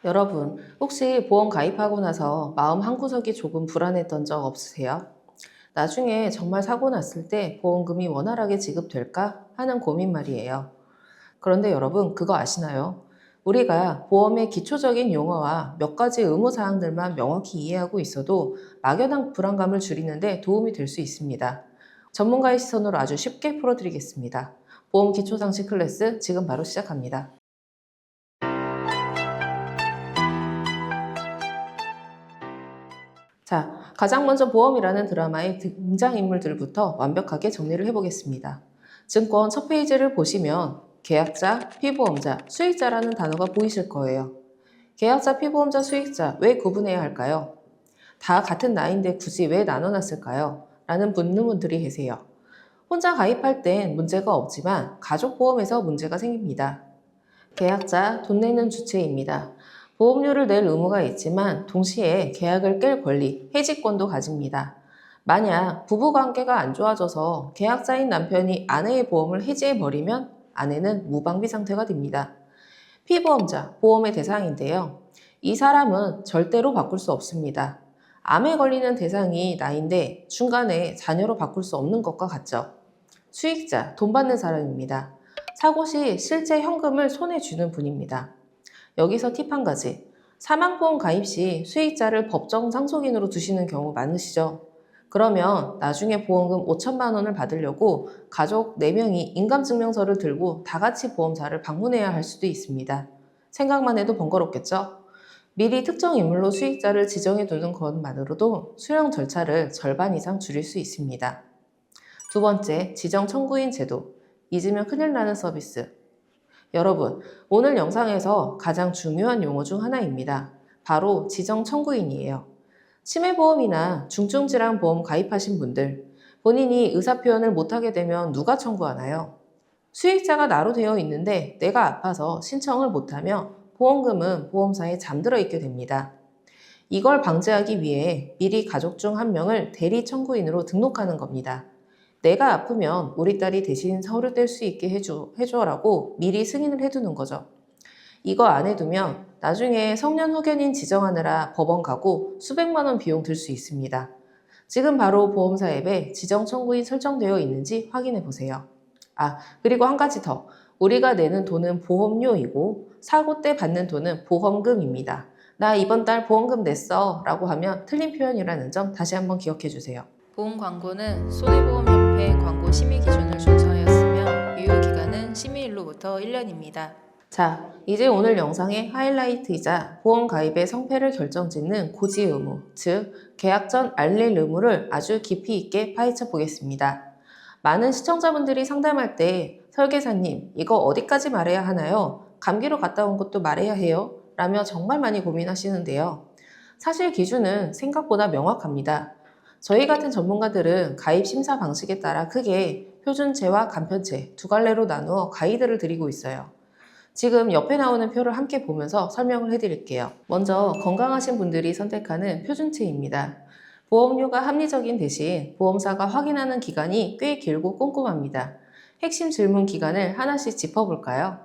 여러분, 혹시 보험 가입하고 나서 마음 한구석이 조금 불안했던 적 없으세요? 나중에 정말 사고 났을 때 보험금이 원활하게 지급될까 하는 고민 말이에요. 그런데 여러분, 그거 아시나요? 우리가 보험의 기초적인 용어와 몇 가지 의무사항들만 명확히 이해하고 있어도 막연한 불안감을 줄이는데 도움이 될 수 있습니다. 전문가의 시선으로 아주 쉽게 풀어드리겠습니다. 보험 기초상식 클래스 지금 바로 시작합니다. 자, 가장 먼저 보험이라는 드라마의 등장인물들부터 완벽하게 정리를 해보겠습니다. 증권 첫 페이지를 보시면 계약자, 피보험자, 수익자라는 단어가 보이실 거예요. 계약자, 피보험자, 수익자 왜 구분해야 할까요? 다 같은 나이인데 굳이 왜 나눠놨을까요? 라는 묻는 분들이 계세요. 혼자 가입할 땐 문제가 없지만 가족보험에서 문제가 생깁니다. 계약자, 돈 내는 주체입니다. 보험료를 낼 의무가 있지만 동시에 계약을 깰 권리, 해지권도 가집니다. 만약 부부관계가 안 좋아져서 계약자인 남편이 아내의 보험을 해지해버리면 아내는 무방비 상태가 됩니다. 피보험자, 보험의 대상인데요. 이 사람은 절대로 바꿀 수 없습니다. 암에 걸리는 대상이 나인데 중간에 자녀로 바꿀 수 없는 것과 같죠. 수익자, 돈 받는 사람입니다. 사고 시 실제 현금을 손에 쥐는 분입니다. 여기서 팁 한 가지. 사망보험 가입 시 수익자를 법정 상속인으로 두시는 경우 많으시죠? 그러면 나중에 보험금 5천만 원을 받으려고 가족 4명이 인감증명서를 들고 다 같이 보험사를 방문해야 할 수도 있습니다. 생각만 해도 번거롭겠죠? 미리 특정 인물로 수익자를 지정해 두는 것만으로도 수령 절차를 절반 이상 줄일 수 있습니다. 두 번째, 지정 청구인 제도. 잊으면 큰일 나는 서비스. 여러분, 오늘 영상에서 가장 중요한 용어 중 하나입니다. 바로 지정 청구인이에요. 치매보험이나 중증질환보험 가입하신 분들, 본인이 의사표현을 못하게 되면 누가 청구하나요? 수익자가 나로 되어 있는데 내가 아파서 신청을 못하며 보험금은 보험사에 잠들어 있게 됩니다. 이걸 방지하기 위해 미리 가족 중 한 명을 대리 청구인으로 등록하는 겁니다. 내가 아프면 우리 딸이 대신 서류 뗄 수 있게 해줘라고 미리 승인을 해두는 거죠. 이거 안 해두면 나중에 성년 후견인 지정하느라 법원 가고 수백만 원 비용 들 수 있습니다. 지금 바로 보험사 앱에 지정 청구인 설정되어 있는지 확인해 보세요. 그리고 한 가지 더. 우리가 내는 돈은 보험료이고 사고 때 받는 돈은 보험금입니다. 나 이번 달 보험금 냈어 라고 하면 틀린 표현이라는 점 다시 한번 기억해 주세요. 보험 광고는 손해보험협회 광고 심의 기준을 준수하였으며 유효 기간은 심의일로부터 1년입니다. 자, 이제 오늘 영상의 하이라이트이자 보험 가입의 성패를 결정짓는 고지 의무, 즉 계약 전 알릴 의무를 아주 깊이 있게 파헤쳐 보겠습니다. 많은 시청자분들이 상담할 때 설계사님, 이거 어디까지 말해야 하나요? 감기로 갔다 온 것도 말해야 해요? 라며 정말 많이 고민하시는데요. 사실 기준은 생각보다 명확합니다. 저희 같은 전문가들은 가입 심사 방식에 따라 크게 표준체와 간편체 두 갈래로 나누어 가이드를 드리고 있어요. 지금 옆에 나오는 표를 함께 보면서 설명을 해드릴게요. 먼저 건강하신 분들이 선택하는 표준체입니다. 보험료가 합리적인 대신 보험사가 확인하는 기간이 꽤 길고 꼼꼼합니다. 핵심 질문 기간을 하나씩 짚어볼까요?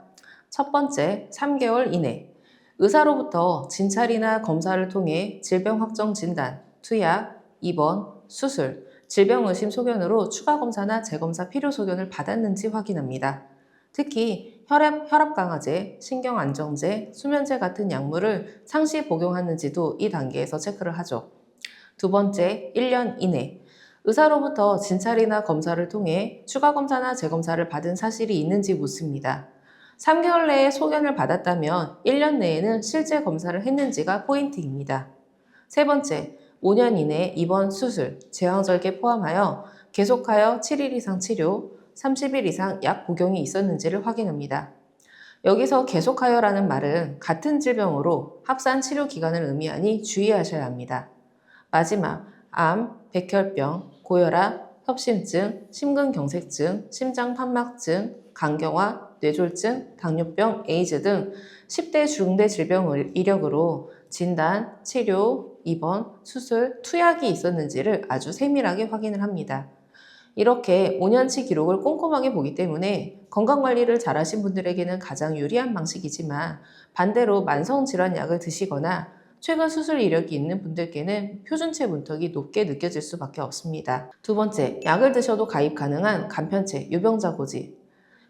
첫 번째, 3개월 이내. 의사로부터 진찰이나 검사를 통해 질병 확정 진단, 투약, 입원, 수술, 질병 의심 소견으로 추가 검사나 재검사 필요 소견을 받았는지 확인합니다. 특히 혈압 강화제, 신경 안정제, 수면제 같은 약물을 상시 복용하는지도 이 단계에서 체크를 하죠. 두 번째, 1년 이내. 의사로부터 진찰이나 검사를 통해 추가 검사나 재검사를 받은 사실이 있는지 묻습니다. 3개월 내에 소견을 받았다면 1년 내에는 실제 검사를 했는지가 포인트입니다. 세 번째, 5년 이내 입원, 수술, 제왕절개 포함하여 계속하여 7일 이상 치료, 30일 이상 약 복용이 있었는지를 확인합니다. 여기서 계속하여라는 말은 같은 질병으로 합산 치료 기간을 의미하니 주의하셔야 합니다. 마지막, 암, 백혈병, 고혈압, 협심증, 심근경색증, 심장판막증, 간경화, 뇌졸중, 당뇨병, 에이즈 등 10대 중대 질병 이력으로 진단, 치료, 입원, 수술, 투약이 있었는지를 아주 세밀하게 확인을 합니다. 이렇게 5년치 기록을 꼼꼼하게 보기 때문에 건강관리를 잘하신 분들에게는 가장 유리한 방식이지만 반대로 만성질환 약을 드시거나 최근 수술 이력이 있는 분들께는 표준체 문턱이 높게 느껴질 수밖에 없습니다. 두 번째, 약을 드셔도 가입 가능한 간편체, 유병자 고지.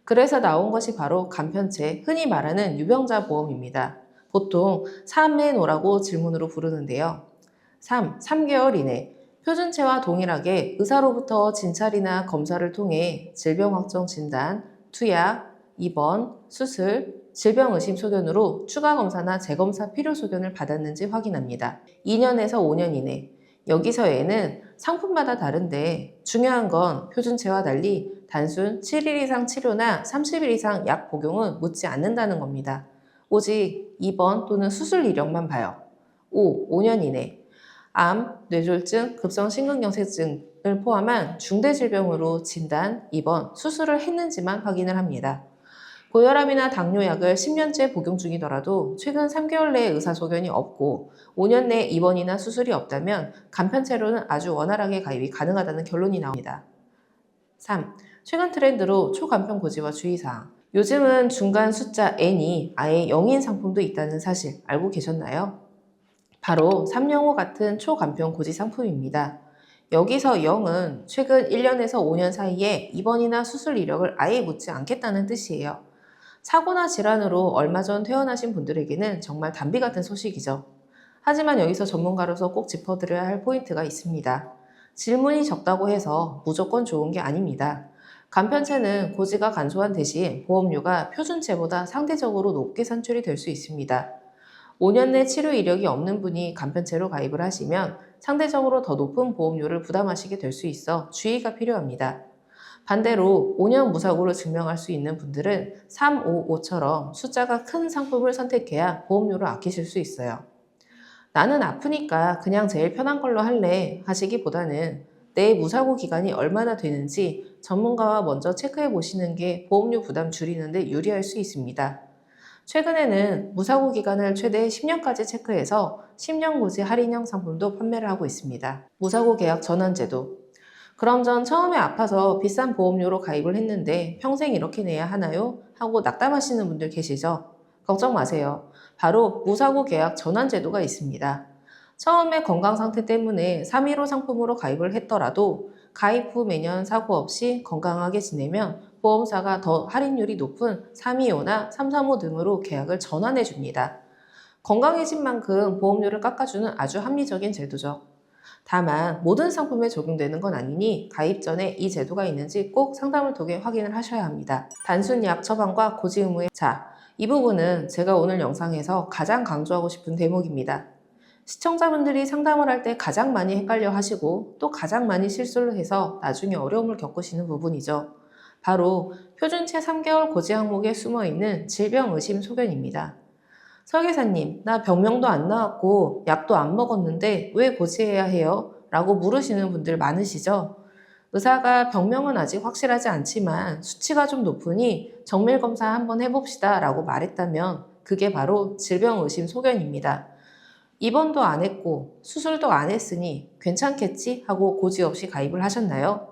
그래서 나온 것이 바로 간편체, 흔히 말하는 유병자 보험입니다. 보통 3의 노라고 질문으로 부르는데요. 3개월 이내 표준체와 동일하게 의사로부터 진찰이나 검사를 통해 질병 확정 진단, 투약, 입원, 수술, 질병 의심 소견으로 추가 검사나 재검사 필요 소견을 받았는지 확인합니다. 2년에서 5년 이내. 여기서에는 상품마다 다른데 중요한 건 표준체와 달리 단순 7일 이상 치료나 30일 이상 약 복용은 묻지 않는다는 겁니다. 오직 입원 또는 수술 이력만 봐요. 5년 이내. 암, 뇌졸중, 급성심근경색증을 포함한 중대질병으로 진단, 입원, 수술을 했는지만 확인을 합니다. 고혈압이나 당뇨약을 10년째 복용 중이더라도 최근 3개월 내에 의사소견이 없고 5년 내에 입원이나 수술이 없다면 간편체로는 아주 원활하게 가입이 가능하다는 결론이 나옵니다. 3. 최근 트렌드로 초간편 고지와 주의사항. 요즘은 중간 숫자 N이 아예 0인 상품도 있다는 사실 알고 계셨나요? 바로 305 같은 초간편 고지 상품입니다. 여기서 0은 최근 1년에서 5년 사이에 입원이나 수술 이력을 아예 묻지 않겠다는 뜻이에요. 사고나 질환으로 얼마 전 퇴원하신 분들에게는 정말 단비 같은 소식이죠. 하지만 여기서 전문가로서 꼭 짚어드려야 할 포인트가 있습니다. 질문이 적다고 해서 무조건 좋은 게 아닙니다. 간편체는 고지가 간소한 대신 보험료가 표준체보다 상대적으로 높게 산출이 될 수 있습니다. 5년 내 치료 이력이 없는 분이 간편체로 가입을 하시면 상대적으로 더 높은 보험료를 부담하시게 될 수 있어 주의가 필요합니다. 반대로 5년 무사고를 증명할 수 있는 분들은 355처럼 숫자가 큰 상품을 선택해야 보험료를 아끼실 수 있어요. 나는 아프니까 그냥 제일 편한 걸로 할래 하시기보다는 내 무사고 기간이 얼마나 되는지 전문가와 먼저 체크해 보시는 게 보험료 부담 줄이는데 유리할 수 있습니다. 최근에는 무사고 기간을 최대 10년까지 체크해서 10년 고지 할인형 상품도 판매를 하고 있습니다. 무사고 계약 전환제도. 그럼 전 처음에 아파서 비싼 보험료로 가입을 했는데 평생 이렇게 내야 하나요? 하고 낙담하시는 분들 계시죠? 걱정 마세요. 바로 무사고 계약 전환제도가 있습니다. 처음에 건강 상태 때문에 315 상품으로 가입을 했더라도 가입 후 매년 사고 없이 건강하게 지내면 보험사가 더 할인율이 높은 325나 335 등으로 계약을 전환해 줍니다. 건강해진 만큼 보험료를 깎아주는 아주 합리적인 제도죠. 다만 모든 상품에 적용되는 건 아니니 가입 전에 이 제도가 있는지 꼭 상담을 통해 확인을 하셔야 합니다. 단순 약 처방과 고지 의무의 이 부분은 제가 오늘 영상에서 가장 강조하고 싶은 대목입니다. 시청자분들이 상담을 할 때 가장 많이 헷갈려 하시고 또 가장 많이 실수를 해서 나중에 어려움을 겪으시는 부분이죠. 바로 표준체 3개월 고지 항목에 숨어있는 질병 의심 소견입니다. 설계사님, 나 병명도 안 나왔고 약도 안 먹었는데 왜 고지해야 해요? 라고 물으시는 분들 많으시죠? 의사가 병명은 아직 확실하지 않지만 수치가 좀 높으니 정밀검사 한번 해봅시다 라고 말했다면 그게 바로 질병 의심 소견입니다. 입원도 안 했고 수술도 안 했으니 괜찮겠지 하고 고지 없이 가입을 하셨나요?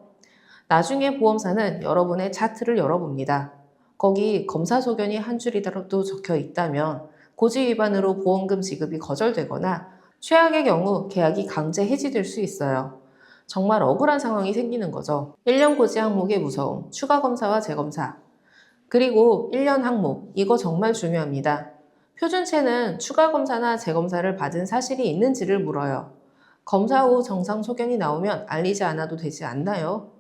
나중에 보험사는 여러분의 차트를 열어봅니다. 거기 검사 소견이 한 줄이라도 적혀 있다면 고지 위반으로 보험금 지급이 거절되거나 최악의 경우 계약이 강제 해지될 수 있어요. 정말 억울한 상황이 생기는 거죠. 1년 고지 항목의 무서움, 추가 검사와 재검사. 그리고 1년 항목, 이거 정말 중요합니다. 표준체는 추가 검사나 재검사를 받은 사실이 있는지를 물어요. 검사 후 정상 소견이 나오면 알리지 않아도 되지 않나요?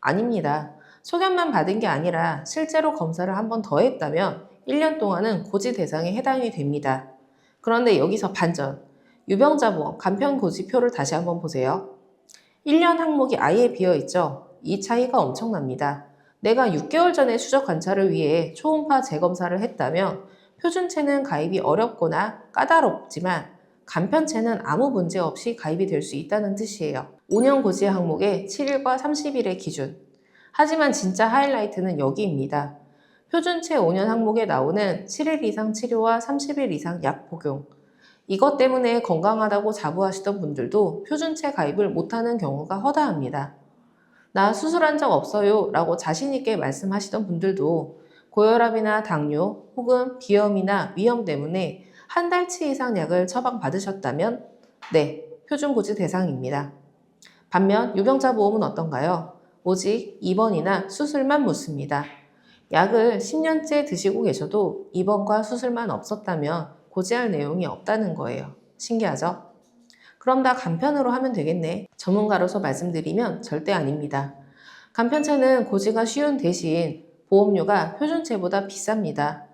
아닙니다. 소견만 받은 게 아니라 실제로 검사를 한 번 더 했다면 1년 동안은 고지 대상에 해당이 됩니다. 그런데 여기서 반전. 유병자보험 간편고지표를 다시 한번 보세요. 1년 항목이 아예 비어있죠? 이 차이가 엄청납니다. 내가 6개월 전에 추적 관찰을 위해 초음파 재검사를 했다면 표준체는 가입이 어렵거나 까다롭지만 간편체는 아무 문제 없이 가입이 될 수 있다는 뜻이에요. 5년 고지 항목의 7일과 30일의 기준. 하지만 진짜 하이라이트는 여기입니다. 표준체 5년 항목에 나오는 7일 이상 치료와 30일 이상 약 복용. 이것 때문에 건강하다고 자부하시던 분들도 표준체 가입을 못하는 경우가 허다합니다. 나 수술한 적 없어요 라고 자신있게 말씀하시던 분들도 고혈압이나 당뇨 혹은 비염이나 위염 때문에 한 달치 이상 약을 처방받으셨다면 네, 표준고지 대상입니다. 반면 유병자 보험은 어떤가요? 오직 입원이나 수술만 묻습니다. 약을 10년째 드시고 계셔도 입원과 수술만 없었다면 고지할 내용이 없다는 거예요. 신기하죠? 그럼 다 간편으로 하면 되겠네. 전문가로서 말씀드리면 절대 아닙니다. 간편체는 고지가 쉬운 대신 보험료가 표준체보다 비쌉니다.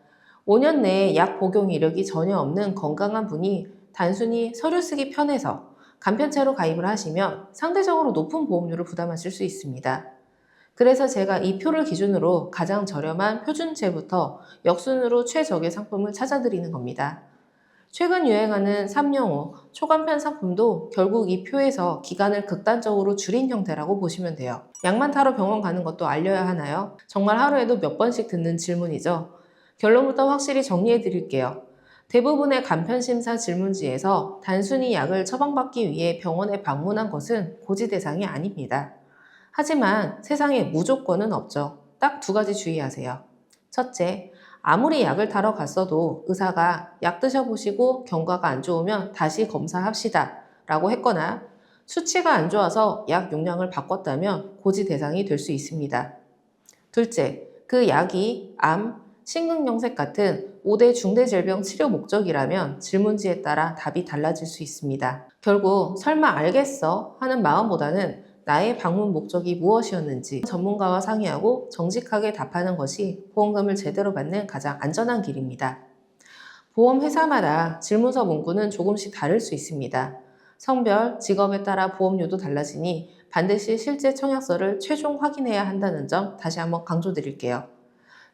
5년 내에 약 복용 이력이 전혀 없는 건강한 분이 단순히 서류 쓰기 편해서 간편체로 가입을 하시면 상대적으로 높은 보험료를 부담하실 수 있습니다. 그래서 제가 이 표를 기준으로 가장 저렴한 표준체부터 역순으로 최적의 상품을 찾아드리는 겁니다. 최근 유행하는 3용호 초간편 상품도 결국 이 표에서 기간을 극단적으로 줄인 형태라고 보시면 돼요. 약만 타러 병원 가는 것도 알려야 하나요? 정말 하루에도 몇 번씩 듣는 질문이죠. 결론부터 확실히 정리해 드릴게요. 대부분의 간편심사 질문지에서 단순히 약을 처방받기 위해 병원에 방문한 것은 고지 대상이 아닙니다. 하지만 세상에 무조건은 없죠. 딱 두 가지 주의하세요. 첫째, 아무리 약을 타러 갔어도 의사가 약 드셔보시고 경과가 안 좋으면 다시 검사합시다 라고 했거나 수치가 안 좋아서 약 용량을 바꿨다면 고지 대상이 될 수 있습니다. 둘째, 그 약이 암, 심근경색 같은 5대 중대질병 치료 목적이라면 질문지에 따라 답이 달라질 수 있습니다. 결국 설마 알겠어 하는 마음보다는 나의 방문 목적이 무엇이었는지 전문가와 상의하고 정직하게 답하는 것이 보험금을 제대로 받는 가장 안전한 길입니다. 보험회사마다 질문서 문구는 조금씩 다를 수 있습니다. 성별, 직업에 따라 보험료도 달라지니 반드시 실제 청약서를 최종 확인해야 한다는 점 다시 한번 강조드릴게요.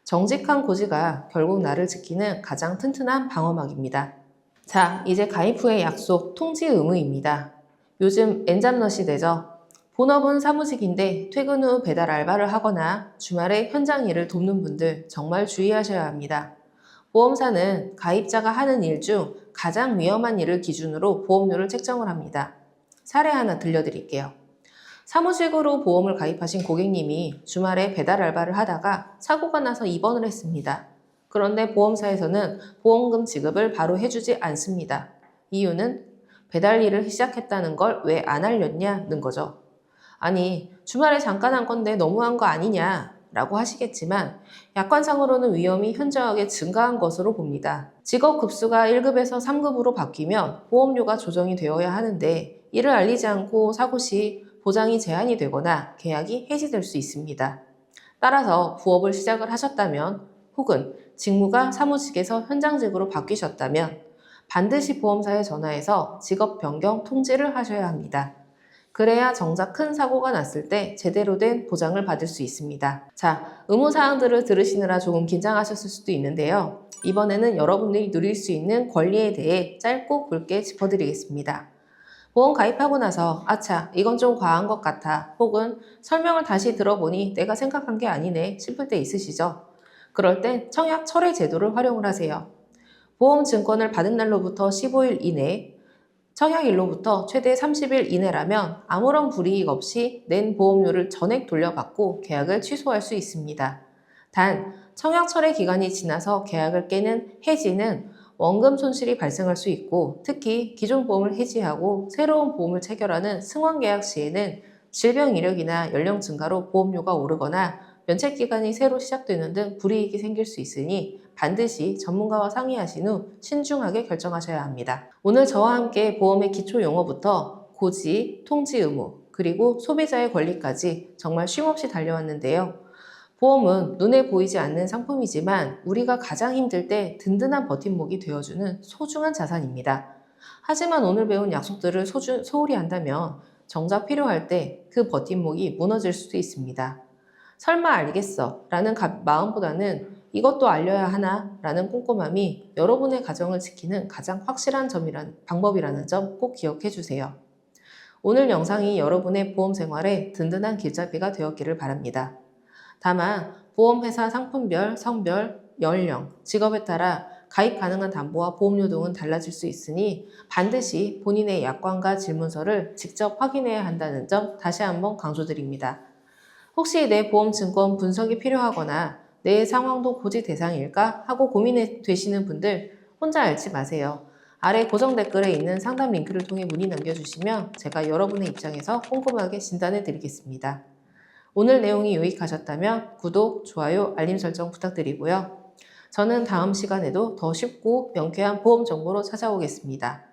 정직한 고지가 결국 나를 지키는 가장 튼튼한 방어막입니다. 자, 이제 가입 후의 약속, 통지 의무입니다. 요즘 엔잡러 시대죠. 본업은 사무직인데 퇴근 후 배달 알바를 하거나 주말에 현장 일을 돕는 분들 정말 주의하셔야 합니다. 보험사는 가입자가 하는 일 중 가장 위험한 일을 기준으로 보험료를 책정을 합니다. 사례 하나 들려드릴게요. 사무직으로 보험을 가입하신 고객님이 주말에 배달 알바를 하다가 사고가 나서 입원을 했습니다. 그런데 보험사에서는 보험금 지급을 바로 해주지 않습니다. 이유는 배달 일을 시작했다는 걸 왜 안 알렸냐는 거죠. 아니, 주말에 잠깐 한 건데 너무한 거 아니냐 라고 하시겠지만 약관상으로는 위험이 현저하게 증가한 것으로 봅니다. 직업 급수가 1급에서 3급으로 바뀌면 보험료가 조정이 되어야 하는데 이를 알리지 않고 사고 시 보장이 제한이 되거나 계약이 해지될 수 있습니다. 따라서 부업을 시작을 하셨다면 혹은 직무가 사무직에서 현장직으로 바뀌셨다면 반드시 보험사에 전화해서 직업 변경 통지를 하셔야 합니다. 그래야 정작 큰 사고가 났을 때 제대로 된 보장을 받을 수 있습니다. 자, 의무사항들을 들으시느라 조금 긴장하셨을 수도 있는데요. 이번에는 여러분들이 누릴 수 있는 권리에 대해 짧고 굵게 짚어드리겠습니다. 보험 가입하고 나서 아차, 이건 좀 과한 것 같아 혹은 설명을 다시 들어보니 내가 생각한 게 아니네 싶을 때 있으시죠? 그럴 땐 청약 철회 제도를 활용을 하세요. 보험 증권을 받은 날로부터 15일 이내 청약일로부터 최대 30일 이내라면 아무런 불이익 없이 낸 보험료를 전액 돌려받고 계약을 취소할 수 있습니다. 단, 청약 철회 기간이 지나서 계약을 깨는 해지는 원금 손실이 발생할 수 있고 특히 기존 보험을 해지하고 새로운 보험을 체결하는 승원 계약 시에는 질병 이력이나 연령 증가로 보험료가 오르거나 면책 기간이 새로 시작되는 등 불이익이 생길 수 있으니 반드시 전문가와 상의하신 후 신중하게 결정하셔야 합니다. 오늘 저와 함께 보험의 기초 용어부터 고지, 통지 의무, 그리고 소비자의 권리까지 정말 쉼없이 달려왔는데요. 보험은 눈에 보이지 않는 상품이지만 우리가 가장 힘들 때 든든한 버팀목이 되어주는 소중한 자산입니다. 하지만 오늘 배운 약속들을 소홀히 한다면 정작 필요할 때 그 버팀목이 무너질 수도 있습니다. 설마 알겠어 라는 마음보다는 이것도 알려야 하나 라는 꼼꼼함이 여러분의 가정을 지키는 가장 확실한 방법이라는 점 꼭 기억해 주세요. 오늘 영상이 여러분의 보험 생활에 든든한 길잡이가 되었기를 바랍니다. 다만 보험회사 상품별, 성별, 연령, 직업에 따라 가입 가능한 담보와 보험료 등은 달라질 수 있으니 반드시 본인의 약관과 질문서를 직접 확인해야 한다는 점 다시 한번 강조드립니다. 혹시 내 보험증권 분석이 필요하거나 내 상황도 고지 대상일까 하고 고민이 되시는 분들 혼자 앓지 마세요. 아래 고정 댓글에 있는 상담 링크를 통해 문의 남겨주시면 제가 여러분의 입장에서 꼼꼼하게 진단해 드리겠습니다. 오늘 내용이 유익하셨다면 구독, 좋아요, 알림 설정 부탁드리고요. 저는 다음 시간에도 더 쉽고 명쾌한 보험 정보로 찾아오겠습니다.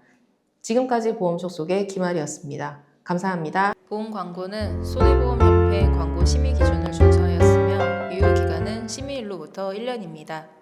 지금까지 보험 속속의 김아리였습니다. 감사합니다. 보험 광고는 손해보험협회 광고 심의 기준을 준수하였으며 유효 기간은 심의일로부터 1년입니다.